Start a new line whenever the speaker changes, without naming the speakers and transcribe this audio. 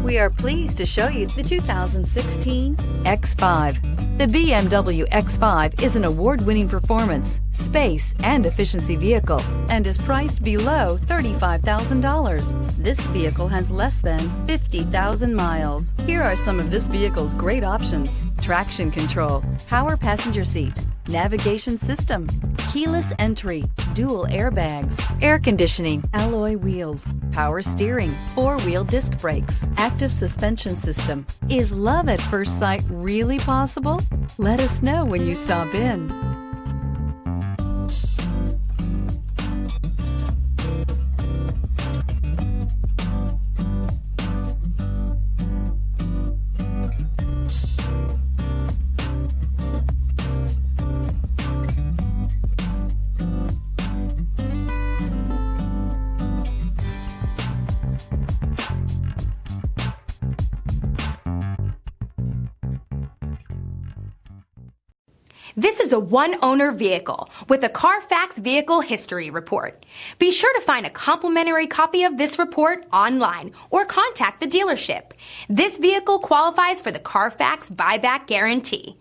We are pleased to show you the 2016 X5. The BMW X5 is an award-winning performance, space, and efficiency vehicle and is priced below $35,000. This vehicle has less than 50,000 miles. Here are some of this vehicle's great options: traction control, power passenger seat, navigation system, keyless entry, dual airbags, air conditioning, alloy wheels, power steering, four-wheel disc brakes, active suspension system. Is love at first sight really possible? Let us know when you stop in.
This is a one-owner vehicle with a Carfax Vehicle History Report. Be sure to find a complimentary copy of this report online or contact the dealership. This vehicle qualifies for the Carfax Buyback Guarantee.